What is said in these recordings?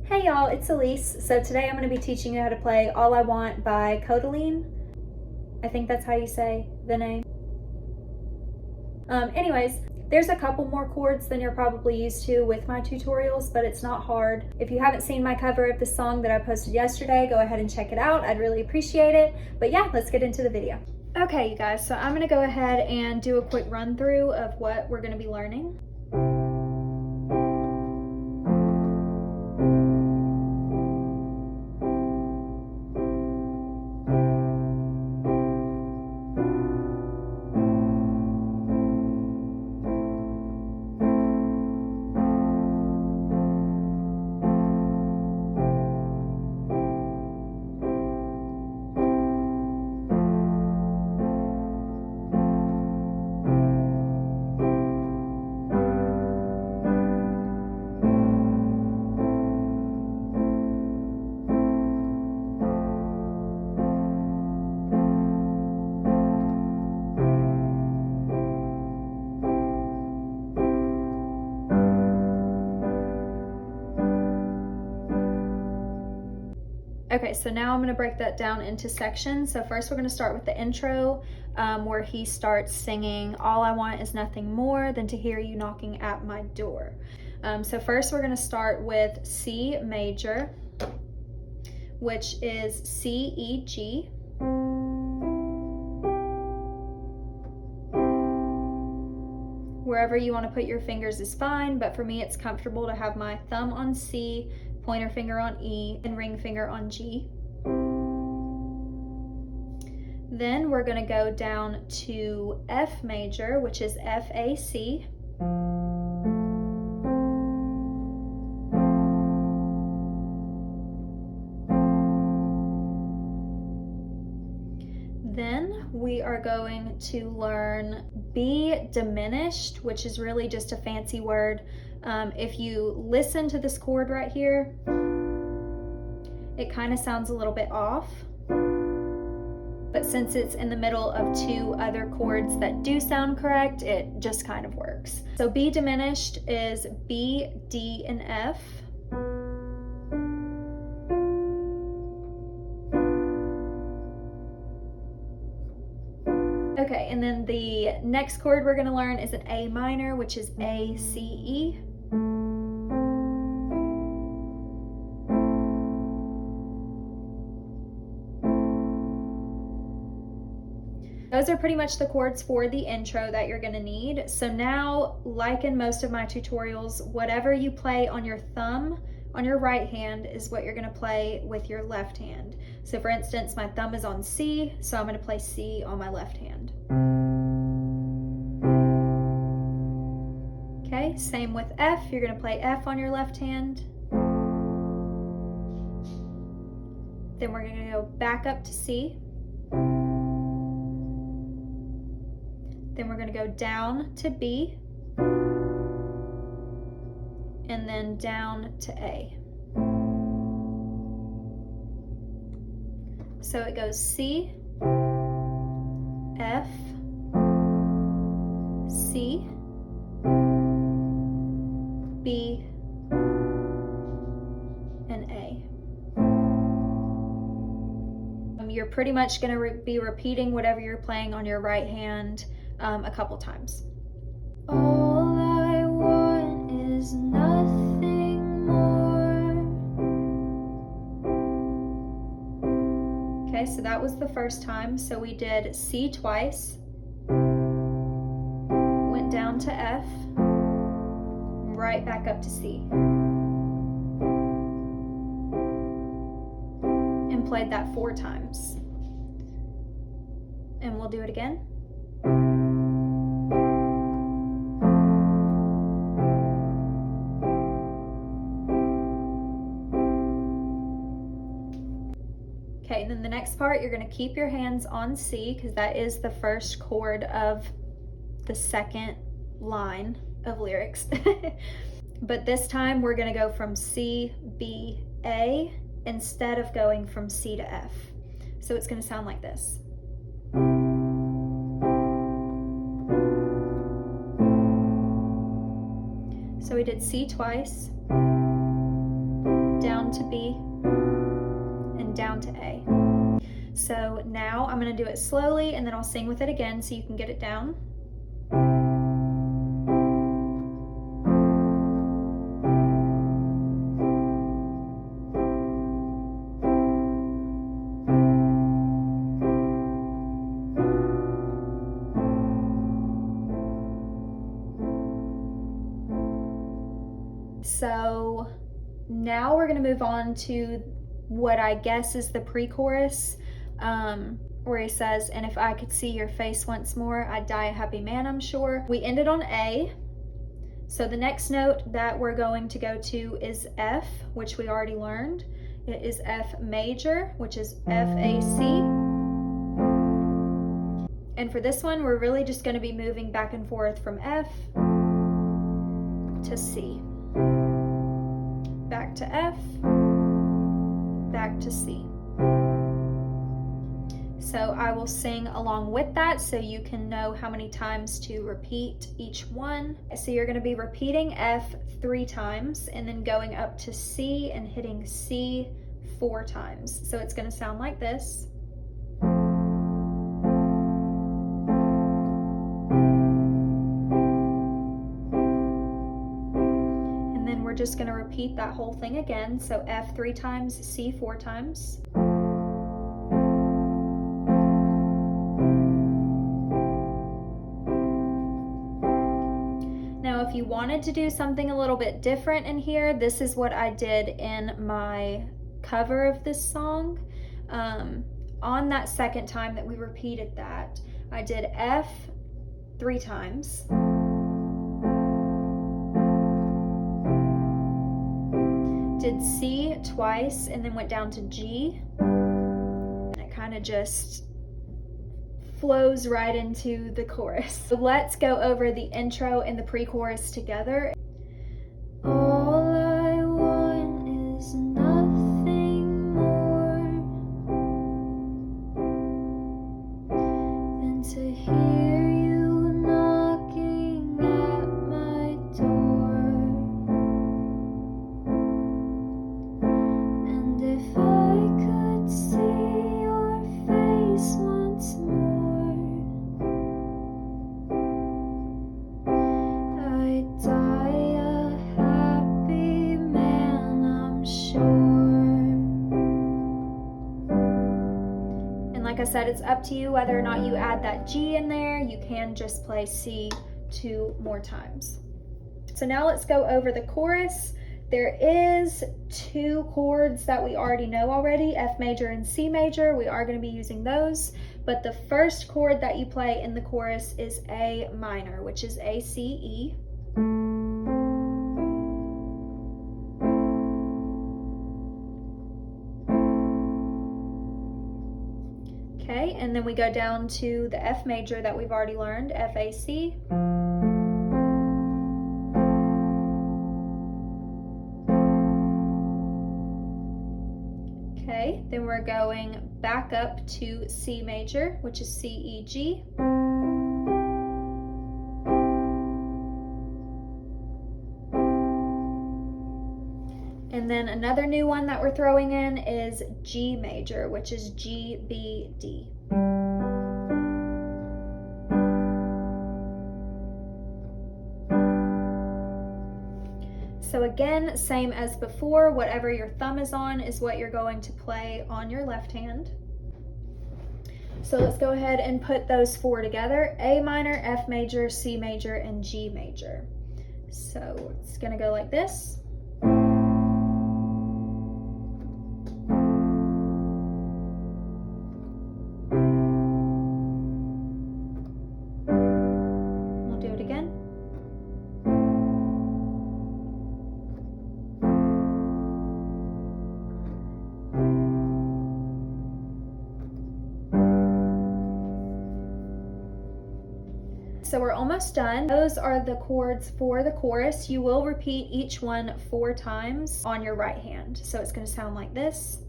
Hey y'all, it's Elise. So today I'm going to be teaching you how to play All I Want by Kodaline. I think that's how you say the name. Anyways, there's a couple more chords than you're probably used to with my tutorials, but it's not hard. If you haven't seen my cover of the song that I posted yesterday, go ahead and check it out. I'd really appreciate it. But yeah, let's get into the video. Okay, you guys, so I'm going to go ahead and do a quick run through of what we're going to be learning. Okay, so now I'm going to break that down into sections. So first we're going to start with the intro where he starts singing, "All I want is nothing more than to hear you knocking at my door." So first we're going to start with C major, which is C, E, G. Wherever you want to put your fingers is fine, but for me it's comfortable to have my thumb on C, pointer finger on E, and ring finger on G. Then we're going to go down to F major, which is F, A, C. Then we are going to learn B diminished, which is really just a fancy word. If you listen to this chord right here, it kind of sounds a little bit off. But since it's in the middle of two other chords that do sound correct, it just kind of works. So B diminished is B, D, and F. Okay, and then the next chord we're going to learn is an A minor, which is A, C, E. Those are pretty much the chords for the intro that you're going to need. So now, like in most of my tutorials, whatever you play on your thumb on your right hand is what you're going to play with your left hand. So for instance, my thumb is on C, so I'm going to play C on my left hand. Okay, same with F. You're going to play F on your left hand. Then we're going to go back up to C. Then we're going to go down to B, and then down to A. So it goes C, F, C, B, and A. You're pretty much going to be repeating whatever you're playing on your right hand a couple times. All I want is nothing more. Okay, so that was the first time. So we did C twice, went down to F, right back up to C, and played that 4 times. And we'll do it again. Okay, and then the next part, you're going to keep your hands on C because that is the first chord of the second line of lyrics. But this time we're going to go from C, B, A instead of going from C to F. So it's going to sound like this. So we did C twice, down to B, and down to A. So now I'm going to do it slowly, and then I'll sing with it again so you can get it down. So now we're going to move on to what I guess is the pre-chorus, where he says, "And if I could see your face once more, I'd die a happy man, I'm sure." We ended on A. So the next note that we're going to go to is F, which we already learned. It is F major, which is F, A, C. And for this one, we're really just going to be moving back and forth from F to C. Back to F, back to C. So I will sing along with that so you can know how many times to repeat each one. So you're going to be repeating F 3 times and then going up to C and hitting C 4 times. So it's going to sound like this. And then we're just going to repeat that whole thing again. So F 3 times, C 4 times. If you wanted to do something a little bit different in here, this is what I did in my cover of this song. On that second time that we repeated that, I did F 3 times, did C twice, and then went down to G, and it kind of just flows right into the chorus. So let's go over the intro and the pre-chorus together. All I want is nothing more than to hear you knocking at my door. And if I could see your face once more, like I said, it's up to you whether or not you add that G in there. You can just play C 2 more times. So now let's go over the chorus. There is 2 chords that we already know already, F major and C major. We are going to be using those, but the first chord that you play in the chorus is A minor, which is A, C, E. Okay, and then we go down to the F major that we've already learned, F, A, C. Okay, then we're going back up to C major, which is C, E, G. And then another new one that we're throwing in is G major, which is G, B, D. So again, same as before, whatever your thumb is on is what you're going to play on your left hand. So let's go ahead and put those 4 together: A minor, F major, C major, and G major. So it's gonna go like this. So we're almost done. Those are the chords for the chorus. You will repeat each one 4 times on your right hand. So it's going to sound like this.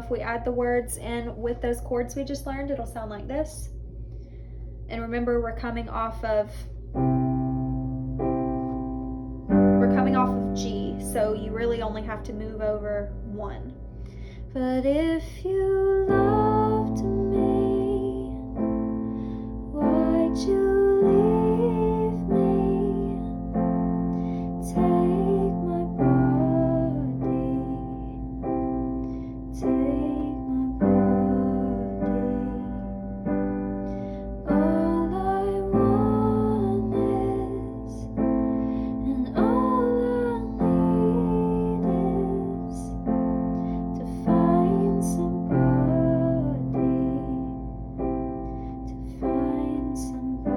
if we add the words in with those chords we just learned, it'll sound like this. And remember, we're coming off of G, so you really only have to move over one. But if you loved me, why'd you leave me? Take my body, take my body. All I want is, and all I need is to find somebody, to find somebody.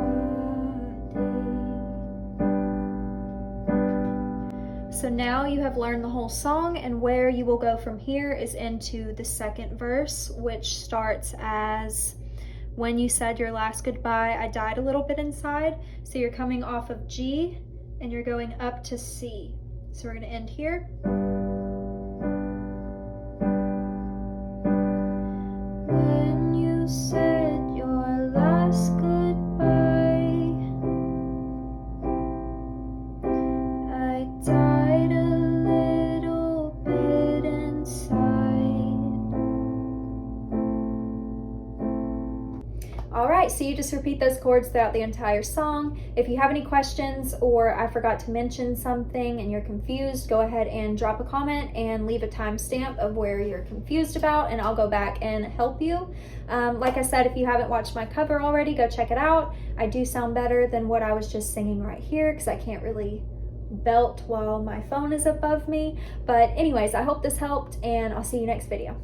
So now you have learned the whole song, and where you will go from here is into the second verse, which starts as, when you said your last goodbye, I died a little bit inside. So you're coming off of G and you're going up to C. So we're going to end here. When you said your last goodbye, I died a little bit inside. All right, so you just repeat those chords throughout the entire song. If you have any questions or I forgot to mention something and you're confused, go ahead and drop a comment and leave a timestamp of where you're confused about, and I'll go back and help you. Like I said, if you haven't watched my cover already, go check it out. I do sound better than what I was just singing right here because I can't really belt while my phone is above me. But anyways, I hope this helped, and I'll see you next video.